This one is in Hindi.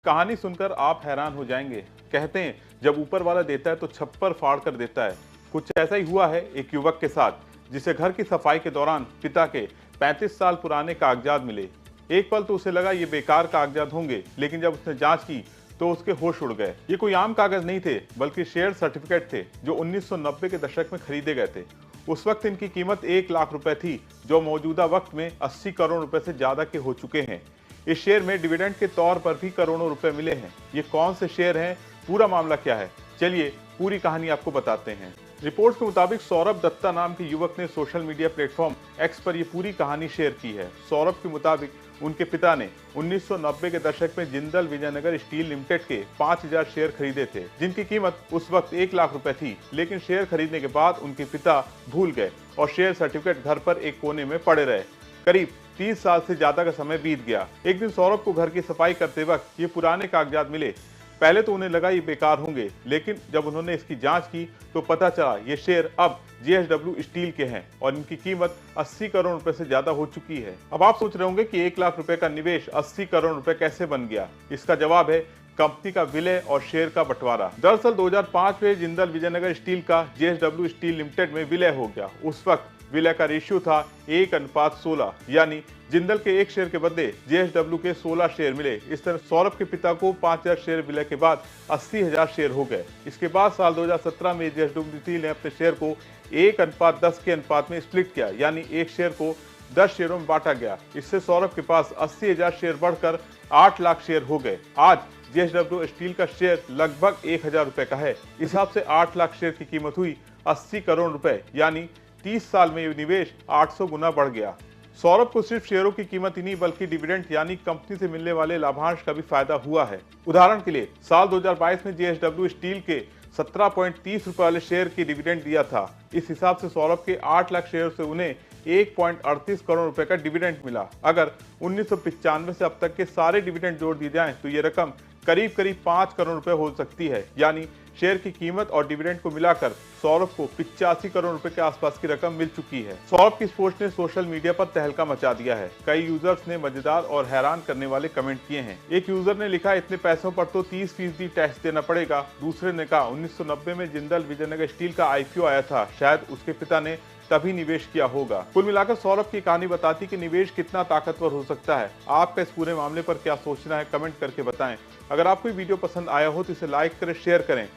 कहानी सुनकर आप हैरान हो जाएंगे। कहते हैं जब ऊपर वाला देता है तो छप्पर फाड़ कर देता है। कुछ ऐसा ही हुआ है एक युवक के साथ, जिसे घर की सफाई के दौरान पिता के 35 साल पुराने कागजात मिले। एक पल तो उसे लगा ये बेकार कागजात होंगे, लेकिन जब उसने जांच की तो उसके होश उड़ गए। ये कोई आम कागज नहीं थे, बल्कि शेयर सर्टिफिकेट थे जो 1990 के दशक में खरीदे गए थे। उस वक्त इनकी कीमत 1 लाख रुपए थी, जो मौजूदा वक्त में 80 करोड़ रुपए से ज्यादा के हो चुके हैं। इस शेयर में डिविडेंड के तौर पर भी करोड़ों रुपए मिले हैं। ये कौन से शेयर हैं, पूरा मामला क्या है, चलिए पूरी कहानी आपको बताते हैं। रिपोर्ट्स के मुताबिक सौरभ दत्ता नाम के युवक ने सोशल मीडिया प्लेटफॉर्म एक्स पर ये पूरी कहानी शेयर की है। सौरभ के मुताबिक उनके पिता ने 1990 के दशक में जिंदल विजयनगर स्टील लिमिटेड के 5000 शेयर खरीदे थे, जिनकी कीमत उस वक्त 1 लाख रुपए थी। लेकिन शेयर खरीदने के बाद उनके पिता भूल गए और शेयर सर्टिफिकेट घर पर एक कोने में पड़े रहे। करीब 30 साल से ज्यादा का समय बीत गया। एक दिन सौरभ को घर की सफाई करते वक्त ये पुराने कागजात मिले। पहले तो उन्हें लगा ये बेकार होंगे, लेकिन जब उन्होंने इसकी जांच की तो पता चला ये शेयर अब JSW स्टील के हैं और इनकी कीमत 80 करोड़ रुपए से ज्यादा हो चुकी है। अब आप सोच रहे होंगे कि 1 लाख रुपए का निवेश 80 करोड़ रुपए कैसे बन गया। इसका जवाब है कंपनी का विलय और शेयर का बंटवारा। दरअसल 2005 में जिंदल विजयनगर स्टील का JSW स्टील लिमिटेड में विलय हो गया। उस वक्त विलय का रेशियो था 1:16, यानी जिंदल के 1 शेयर के बदले JSW के 16 शेयर मिले। इस तरह सौरभ के पिता को 5000 शेयर विलय के बाद 80,000 शेयर हो गए। इसके बाद साल 2017 में JSW स्टील ने अपने शेयर को 1:10 के अनुपात में स्प्लिट किया, यानी 1 शेयर को 10 शेयरों में बांटा गया। इससे सौरभ के पास 80,000 शेयर बढ़कर 8 लाख शेयर हो गए। आज JSW स्टील का शेयर लगभग 1000 रुपए का है। इस हिसाब से 8 लाख शेयर की कीमत हुई 80 करोड़ रुपए, यानी 30 साल में ये निवेश 800 गुना बढ़ गया। सौरभ को सिर्फ शेयरों की कीमत ही नहीं, बल्कि डिविडेंड यानी कंपनी से मिलने वाले लाभांश का भी फायदा हुआ है। उदाहरण के लिए साल 2022 में JSW स्टील के 17.30 रुपए वाले शेयर की डिविडेंड दिया था। इस हिसाब से सौरभ के 8 लाख शेयर से उन्हें 1.38 करोड़ रुपए का डिविडेंड मिला। अगर 1995 से अब तक के सारे डिविडेंड जोड़ दिए जाएं तो ये रकम करीब 5 करोड़ रुपए हो सकती है। यानी शेयर की कीमत और डिविडेंड को मिलाकर सौरभ को 85 करोड़ रुपए के आसपास की रकम मिल चुकी है। सौरभ की इस पोस्ट ने सोशल मीडिया पर तहलका मचा दिया है। कई यूजर्स ने मजेदार और हैरान करने वाले कमेंट किए हैं। एक यूजर ने लिखा, इतने पैसों पर तो 30% टैक्स देना पड़ेगा। दूसरे ने कहा, 1990 में जिंदल विजयनगर स्टील का IPO आया था, शायद उसके पिता ने तभी निवेश किया होगा। कुल मिलाकर सौरभ की कहानी बताती कि निवेश कितना ताकतवर हो सकता है। आपका इस पूरे मामले पर क्या सोचना है, कमेंट करके बताएं। अगर आपको वीडियो पसंद आया हो तो इसे लाइक करें, शेयर करें।